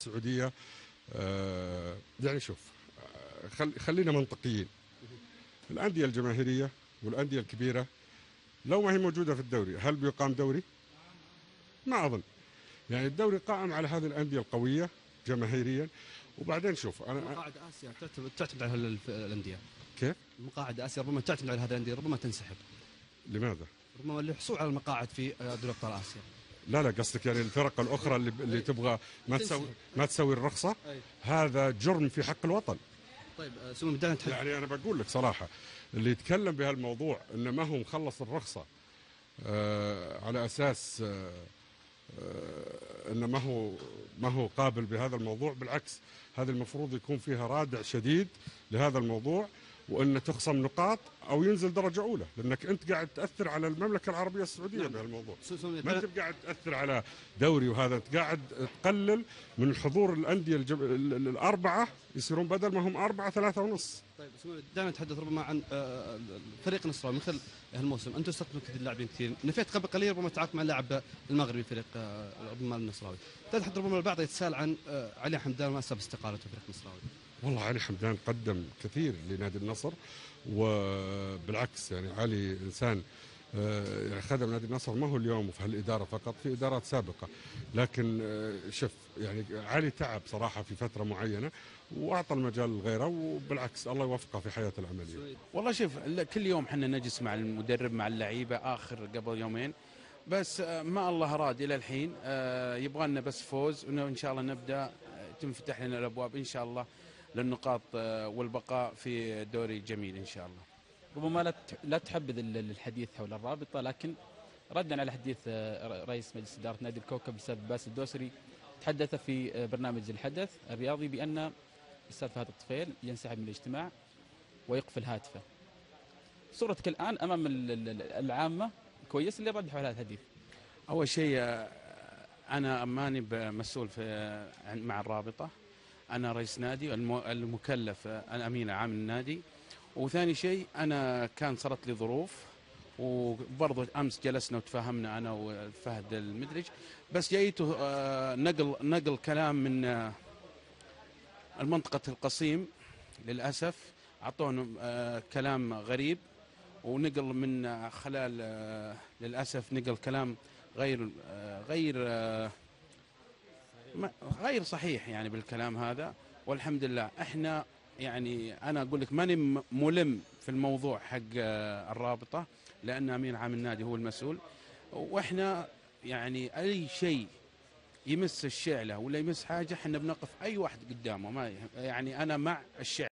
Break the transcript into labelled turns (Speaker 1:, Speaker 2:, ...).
Speaker 1: السعودية يعني شوف، خلينا منطقيين. الأندية الجماهيرية والأندية الكبيرة لو ما هي موجودة في الدوري، هل بيقام دوري؟ ما أظن. يعني الدوري قائم على هذه الأندية القوية جماهيريا. وبعدين شوف
Speaker 2: مقاعد اسيا تعتمد على الانديه.
Speaker 1: كيف؟
Speaker 2: مقاعد اسيا ربما تعتمد على هذه الانديه، ربما تنسحب.
Speaker 1: لماذا؟
Speaker 2: ربما للحصول على المقاعد في دوري ابطال اسيا.
Speaker 1: لا قصدك يعني الفرق الأخرى اللي تبغى ما تسوي الرخصة. هذا جرم في حق الوطن.
Speaker 2: طيب سمو دعنا نتحدث.
Speaker 1: يعني أنا بقول لك صراحة، اللي يتكلم بهالموضوع إنه ما هو مخلص الرخصة على أساس إنه ما هو قابل بهذا الموضوع. بالعكس، هذا المفروض يكون فيها رادع شديد لهذا الموضوع، وأن تخصم نقاط أو ينزل درجة أولى، لأنك أنت قاعد تأثر على المملكة العربية السعودية. نعم. بهالموضوع ما أنت قاعد تأثر على دوري، وهذا أنت قاعد تقلل من حضور الأندية الأربعة، يصيرون بدل ما هم 4 3.5.
Speaker 2: طيب دعنا نتحدث ربما عن فريق النصراوي. مثل هالموسم أنتم استخدمتوا كثير لاعبين كثير، نفيت قبل قليل ربما تعاقد مع اللاعب المغربي فريق ربما النصراوي. تحدث ربما البعض يتساءل عن علي حمدان وما سبب استقالته فريق النصراوي.
Speaker 1: والله علي حمدان قدم كثير لنادي النصر، وبالعكس يعني علي إنسان يعني خدم نادي النصر ما هو اليوم في هالإدارة فقط، في إدارات سابقة. لكن شوف يعني علي تعب صراحة في فترة معينة وأعطى المجال لغيره، وبالعكس الله يوفقه في حياته العملية.
Speaker 3: والله شوف، كل يوم حنا نجلس مع المدرب مع اللعيبة قبل يومين، بس ما الله أراد إلى الحين يبغى لنا بس فوز، وإن شاء الله نبدأ تنفتح لنا الأبواب إن شاء الله للنقاط والبقاء في دوري جميل إن شاء الله.
Speaker 4: ربما لا تحبذ الحديث حول الرابطة، لكن ردا على حديث رئيس مجلس إدارة نادي الكوكب الأستاذ باسل الدوسري، تحدث في برنامج الحدث الرياضي بأن الأستاذ فهد الطفيل ينسحب من الاجتماع ويقفل هاتفه. صورتك الآن أمام العامة كويس، اللي رد حول هذا الحديث.
Speaker 3: أول شيء أنا ماني مسؤول مع الرابطة، أنا رئيس نادي المكلف الأمين العام للنادي. وثاني شيء أنا كان صارت لي ظروف، وبرضه أمس جلسنا وتفاهمنا أنا وفهد المدرج، بس جايته نقل كلام من المنطقة القصيم. للأسف أعطونا كلام غريب، ونقل من خلال للأسف نقل كلام غير صحيح يعني بالكلام هذا. والحمد لله احنا يعني انا اقول لك ماني ملم في الموضوع حق الرابطه، لان امين عام النادي هو المسؤول، واحنا يعني اي شيء يمس الشعله ولا يمس حاجه احنا بنقف اي واحد قدامه. ما يعني انا مع الشعله.